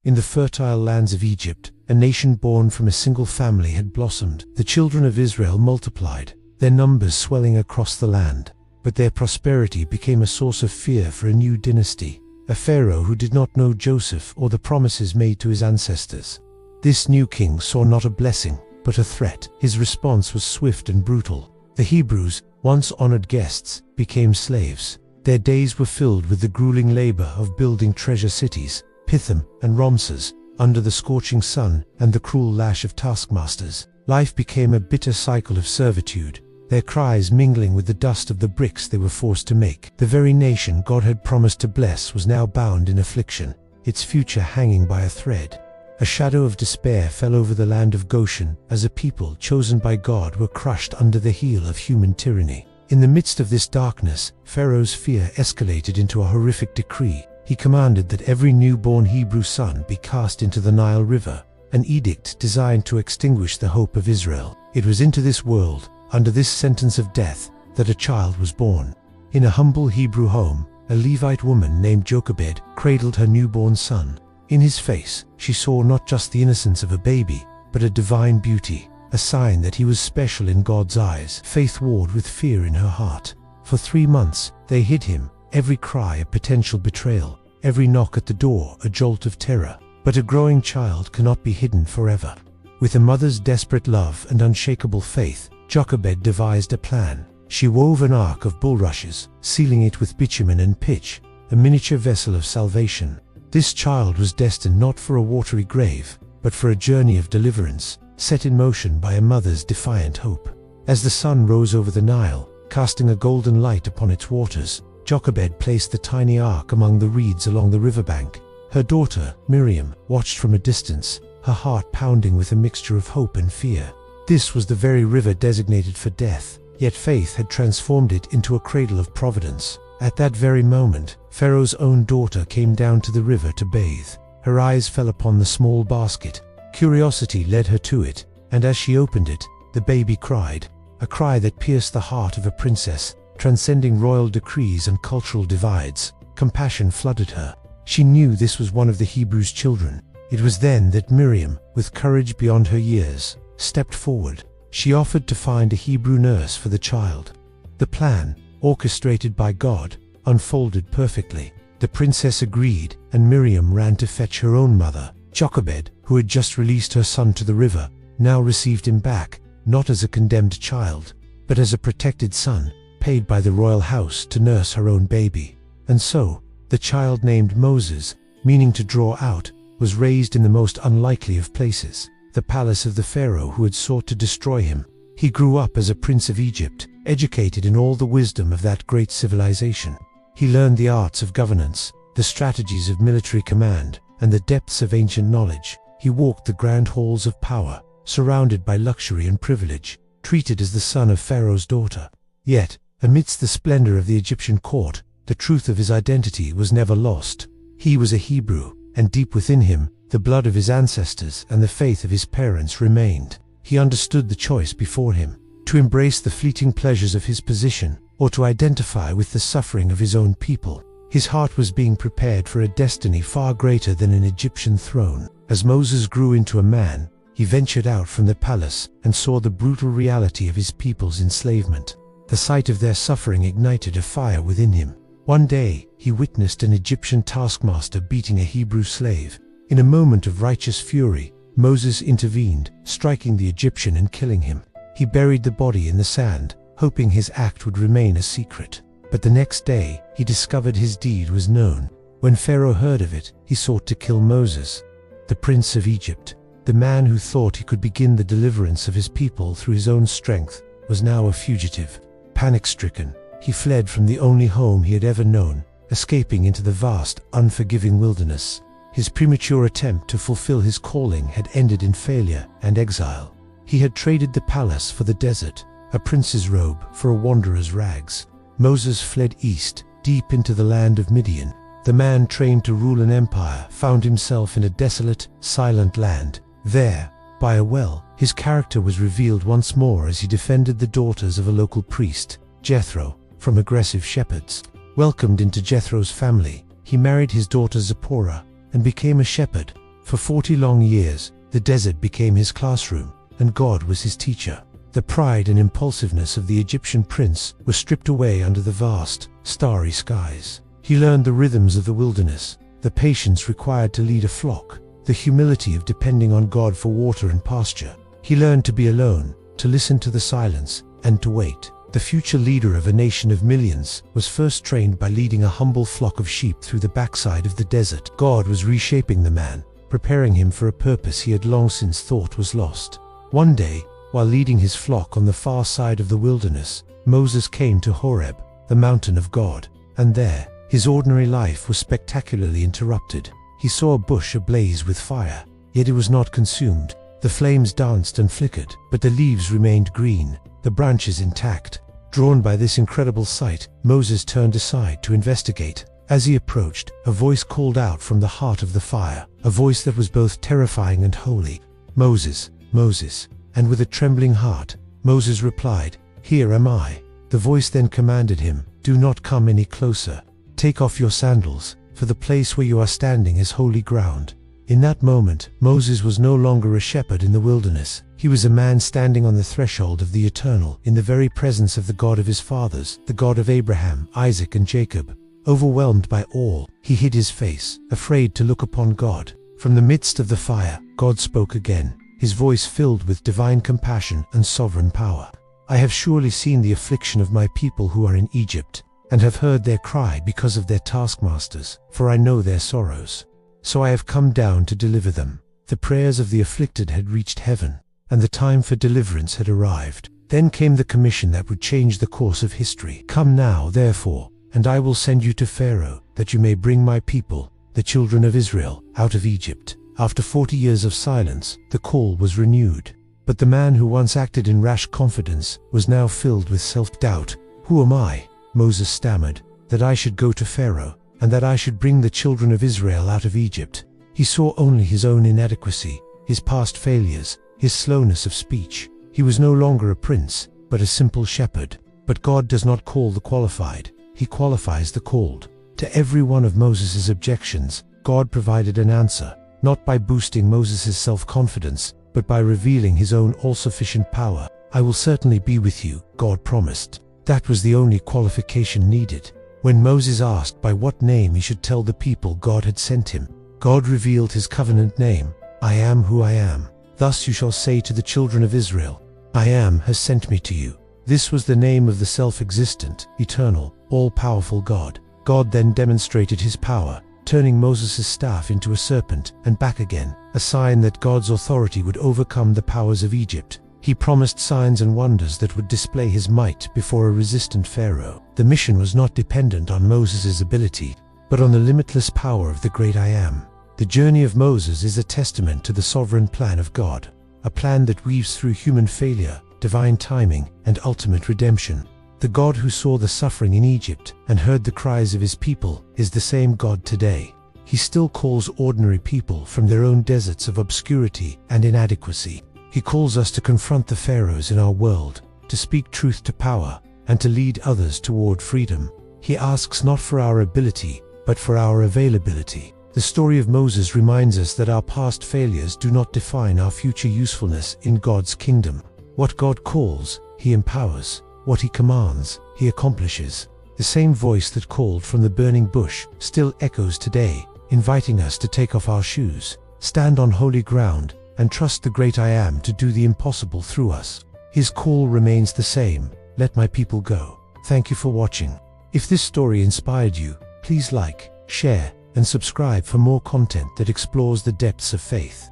In the fertile lands of Egypt, a nation born from a single family had blossomed. The children of Israel multiplied, their numbers swelling across the land. But their prosperity became a source of fear for a new dynasty, a pharaoh who did not know Joseph or the promises made to his ancestors. This new king saw not a blessing, but a threat. His response was swift and brutal. The Hebrews, once honored guests, became slaves. Their days were filled with the grueling labor of building treasure cities, Pithom and Ramses, under the scorching sun and the cruel lash of taskmasters. Life became a bitter cycle of servitude, their cries mingling with the dust of the bricks they were forced to make. The very nation God had promised to bless was now bound in affliction, its future hanging by a thread. A shadow of despair fell over the land of Goshen as a people chosen by God were crushed under the heel of human tyranny. In the midst of this darkness, Pharaoh's fear escalated into a horrific decree. He commanded that every newborn Hebrew son be cast into the Nile River, an edict designed to extinguish the hope of Israel. It was into this world, under this sentence of death, that a child was born. In a humble Hebrew home, a Levite woman named Jochebed cradled her newborn son. In his face, she saw not just the innocence of a baby, but a divine beauty, a sign that he was special in God's eyes. Faith warred with fear in her heart. For 3 months, they hid him, every cry a potential betrayal, every knock at the door a jolt of terror. But a growing child cannot be hidden forever. With a mother's desperate love and unshakable faith, Jochebed devised a plan. She wove an ark of bulrushes, sealing it with bitumen and pitch, a miniature vessel of salvation. This child was destined not for a watery grave, but for a journey of deliverance, set in motion by a mother's defiant hope. As the sun rose over the Nile, casting a golden light upon its waters, Jochebed placed the tiny ark among the reeds along the riverbank. Her daughter, Miriam, watched from a distance, her heart pounding with a mixture of hope and fear. This was the very river designated for death, yet faith had transformed it into a cradle of providence. At that very moment, Pharaoh's own daughter came down to the river to bathe. Her eyes fell upon the small basket. Curiosity led her to it, and as she opened it, the baby cried, a cry that pierced the heart of a princess, transcending royal decrees and cultural divides. Compassion flooded her. She knew this was one of the Hebrews' children. It was then that Miriam, with courage beyond her years, stepped forward. She offered to find a Hebrew nurse for the child. The plan, orchestrated by God, unfolded perfectly. The princess agreed, and Miriam ran to fetch her own mother. Jochebed, who had just released her son to the river, now received him back, not as a condemned child, but as a protected son, paid by the royal house to nurse her own baby. And so, the child named Moses, meaning to draw out, was raised in the most unlikely of places, the palace of the pharaoh who had sought to destroy him. He grew up as a prince of Egypt, educated in all the wisdom of that great civilization. He learned the arts of governance, the strategies of military command, and the depths of ancient knowledge. He walked the grand halls of power, surrounded by luxury and privilege, treated as the son of Pharaoh's daughter. Yet, amidst the splendor of the Egyptian court, the truth of his identity was never lost. He was a Hebrew, and deep within him, the blood of his ancestors and the faith of his parents remained. He understood the choice before him, to embrace the fleeting pleasures of his position, or to identify with the suffering of his own people. His heart was being prepared for a destiny far greater than an Egyptian throne. As Moses grew into a man, he ventured out from the palace and saw the brutal reality of his people's enslavement. The sight of their suffering ignited a fire within him. One day, he witnessed an Egyptian taskmaster beating a Hebrew slave. In a moment of righteous fury, Moses intervened, striking the Egyptian and killing him. He buried the body in the sand, hoping his act would remain a secret. But the next day, he discovered his deed was known. When Pharaoh heard of it, he sought to kill Moses, the prince of Egypt. The man who thought he could begin the deliverance of his people through his own strength was now a fugitive. Panic-stricken, he fled from the only home he had ever known, escaping into the vast, unforgiving wilderness. His premature attempt to fulfill his calling had ended in failure and exile. He had traded the palace for the desert, a prince's robe for a wanderer's rags. Moses fled east, deep into the land of Midian. The man trained to rule an empire found himself in a desolate, silent land. There, by a well, his character was revealed once more as he defended the daughters of a local priest, Jethro, from aggressive shepherds. Welcomed into Jethro's family, he married his daughter Zipporah and became a shepherd, For 40 long years, the desert became his classroom, and God was his teacher. The pride and impulsiveness of the Egyptian prince were stripped away under the vast, starry skies. He learned the rhythms of the wilderness, the patience required to lead a flock, the humility of depending on God for water and pasture. He learned to be alone, to listen to the silence, and to wait. The future leader of a nation of millions was first trained by leading a humble flock of sheep through the backside of the desert. God was reshaping the man, preparing him for a purpose he had long since thought was lost. One day, while leading his flock on the far side of the wilderness, Moses came to Horeb, the mountain of God, and there, his ordinary life was spectacularly interrupted. He saw a bush ablaze with fire, yet it was not consumed. The flames danced and flickered, but the leaves remained green, the branches intact. Drawn by this incredible sight, Moses turned aside to investigate. As he approached, a voice called out from the heart of the fire, a voice that was both terrifying and holy. "Moses, Moses." And with a trembling heart, Moses replied, "Here am I." The voice then commanded him, "Do not come any closer. Take off your sandals, for the place where you are standing is holy ground." In that moment, Moses was no longer a shepherd in the wilderness. He was a man standing on the threshold of the eternal, in the very presence of the God of his fathers, the God of Abraham, Isaac, and Jacob. Overwhelmed by awe, he hid his face, afraid to look upon God. From the midst of the fire, God spoke again, his voice filled with divine compassion and sovereign power. "I have surely seen the affliction of my people who are in Egypt, and have heard their cry because of their taskmasters, for I know their sorrows. So I have come down to deliver them." The prayers of the afflicted had reached heaven, and the time for deliverance had arrived. Then came the commission that would change the course of history. "Come now, therefore, and I will send you to Pharaoh, that you may bring my people, the children of Israel, out of Egypt." After 40 years of silence, the call was renewed. But the man who once acted in rash confidence was now filled with self-doubt. "Who am I," Moses stammered, "that I should go to Pharaoh, and that I should bring the children of Israel out of Egypt?" He saw only his own inadequacy, his past failures, his slowness of speech. He was no longer a prince, but a simple shepherd. But God does not call the qualified, he qualifies the called. To every one of Moses' objections, God provided an answer, not by boosting Moses' self-confidence, but by revealing his own all-sufficient power. "I will certainly be with you," God promised. That was the only qualification needed. When Moses asked by what name he should tell the people God had sent him, God revealed his covenant name, "I am who I am. Thus you shall say to the children of Israel, I am has sent me to you." This was the name of the self-existent, eternal, all-powerful God. God then demonstrated his power, turning Moses' staff into a serpent and back again, a sign that God's authority would overcome the powers of Egypt. He promised signs and wonders that would display his might before a resistant Pharaoh. The mission was not dependent on Moses' ability, but on the limitless power of the great I Am. The journey of Moses is a testament to the sovereign plan of God, a plan that weaves through human failure, divine timing, and ultimate redemption. The God who saw the suffering in Egypt and heard the cries of his people is the same God today. He still calls ordinary people from their own deserts of obscurity and inadequacy. He calls us to confront the pharaohs in our world, to speak truth to power, and to lead others toward freedom. He asks not for our ability, but for our availability. The story of Moses reminds us that our past failures do not define our future usefulness in God's kingdom. What God calls, he empowers. What he commands, he accomplishes. The same voice that called from the burning bush still echoes today, inviting us to take off our shoes, stand on holy ground, and trust the great I Am to do the impossible through us. His call remains the same, "Let my people go." Thank you for watching. If this story inspired you, please like, share, and subscribe for more content that explores the depths of faith.